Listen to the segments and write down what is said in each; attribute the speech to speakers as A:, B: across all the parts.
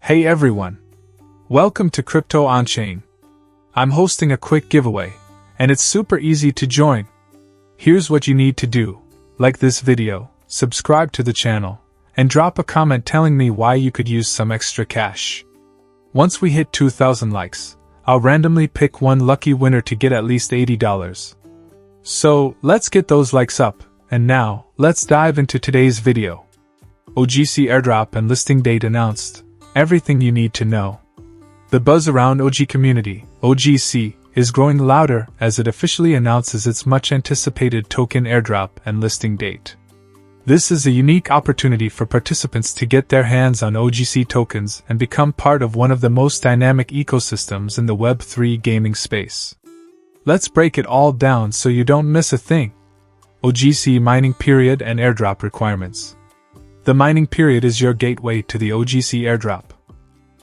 A: Hey everyone! Welcome to Crypto On-Chain. I'm hosting a quick giveaway, and it's super easy to join. Here's what you need to do. Like this video, subscribe to the channel, and drop a comment telling me why you could use some extra cash. Once we hit 2,000 likes, I'll randomly pick one lucky winner to get at least $80. So, let's get those likes up, and now, let's dive into today's video. OGC Airdrop and listing date announced. Everything you need to know. The buzz around OG community, OGC, is growing louder as it officially announces its much-anticipated token airdrop and listing date. This is a unique opportunity for participants to get their hands on OGC tokens and become part of one of the most dynamic ecosystems in the Web3 gaming space. Let's break it all down so you don't miss a thing. OGC mining period and airdrop requirements. The mining period is your gateway to the OGC airdrop.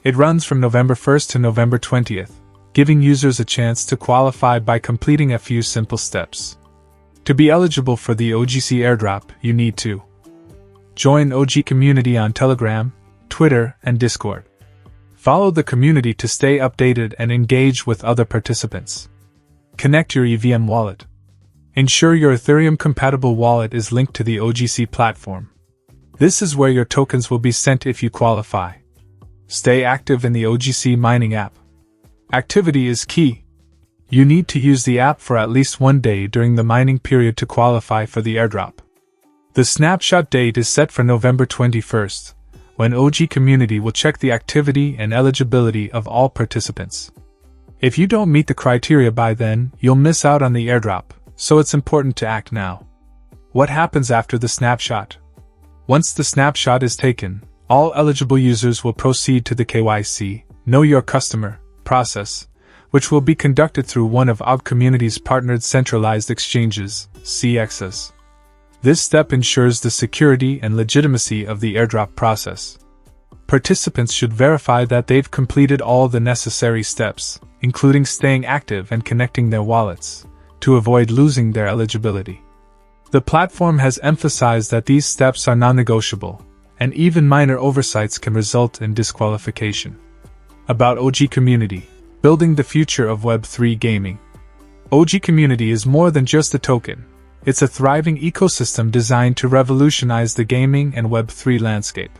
A: It runs from November 1st to November 20th, giving users a chance to qualify by completing a few simple steps. To be eligible for the OGC airdrop, you need to join OG community on Telegram, Twitter, and Discord. Follow the community to stay updated and engage with other participants. Connect your EVM wallet. Ensure your Ethereum-compatible wallet is linked to the OGC platform. This is where your tokens will be sent if you qualify. Stay active in the OGC mining app. Activity is key. You need to use the app for at least 1 day during the mining period to qualify for the airdrop. The snapshot date is set for November 21st, when OG community will check the activity and eligibility of all participants. If you don't meet the criteria by then, you'll miss out on the airdrop, so it's important to act now. What happens after the snapshot? Once the snapshot is taken, all eligible users will proceed to the KYC, Know Your Customer, process, which will be conducted through one of OG community's partnered centralized exchanges, CXs. This step ensures the security and legitimacy of the airdrop process. Participants should verify that they've completed all the necessary steps, including staying active and connecting their wallets, to avoid losing their eligibility. The platform has emphasized that these steps are non-negotiable, and even minor oversights can result in disqualification. About OG Community, building the future of Web3 gaming. OG Community is more than just a token. It's a thriving ecosystem designed to revolutionize the gaming and Web3 landscape.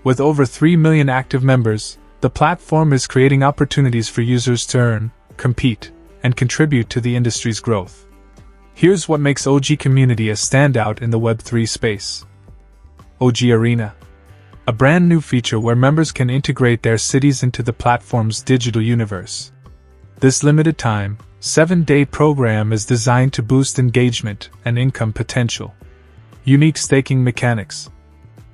A: With over 3 million active members, the platform is creating opportunities for users to earn, compete, and contribute to the industry's growth. Here's what makes OG Community a standout in the Web3 space. OG Arena. A brand new feature where members can integrate their cities into the platform's digital universe. This limited-time, 7-day program is designed to boost engagement and income potential. Unique staking mechanics.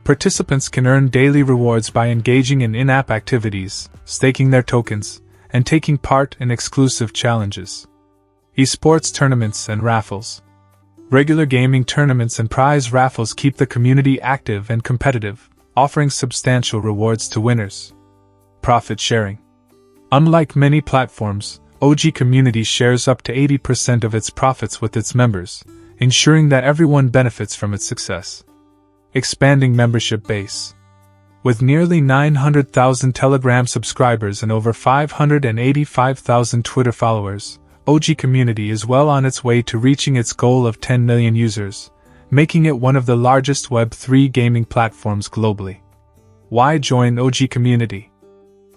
A: Participants can earn daily rewards by engaging in in-app activities, staking their tokens, and taking part in exclusive challenges. Esports tournaments and raffles. Regular gaming tournaments and prize raffles keep the community active and competitive, offering substantial rewards to winners. Profit sharing. Unlike many platforms, OG Community shares up to 80% of its profits with its members, ensuring that everyone benefits from its success. Expanding membership base. With nearly 900,000 Telegram subscribers and over 585,000 Twitter followers, OG Community is well on its way to reaching its goal of 10 million users, making it one of the largest Web3 gaming platforms globally. Why join OG Community?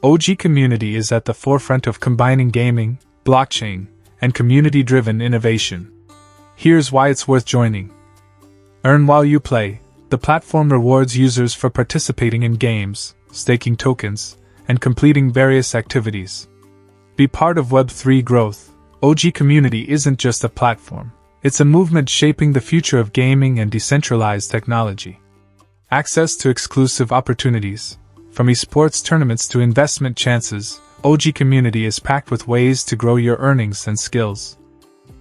A: OG Community is at the forefront of combining gaming, blockchain, and community-driven innovation. Here's why it's worth joining. Earn while you play. The platform rewards users for participating in games, staking tokens, and completing various activities. Be part of Web3 growth. OG Community isn't just a platform, it's a movement shaping the future of gaming and decentralized technology. Access to exclusive opportunities. From esports tournaments to investment chances, OG Community is packed with ways to grow your earnings and skills.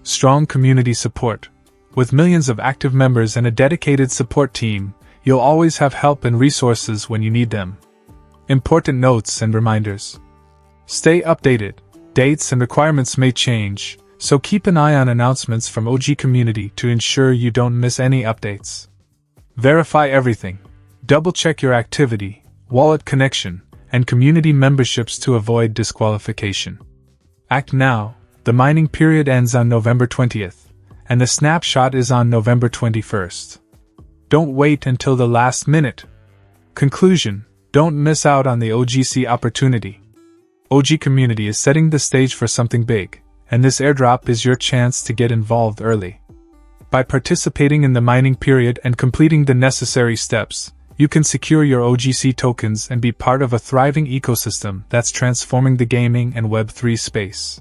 A: Strong community support. With millions of active members and a dedicated support team, you'll always have help and resources when you need them. Important notes and reminders. Stay updated. Dates and requirements may change, so keep an eye on announcements from OG Community to ensure you don't miss any updates. Verify everything. Double-check your activity, wallet connection, and community memberships to avoid disqualification. Act now. The mining period ends on November 20th, and the snapshot is on November 21st. Don't wait until the last minute. Conclusion: don't miss out on the OGC opportunity. OG community is setting the stage for something big, and this airdrop is your chance to get involved early. By participating in the mining period and completing the necessary steps, you can secure your OGC tokens and be part of a thriving ecosystem that's transforming the gaming and Web3 space.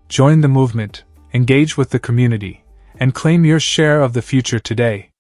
A: Join the movement, engage with the community, and claim your share of the future today.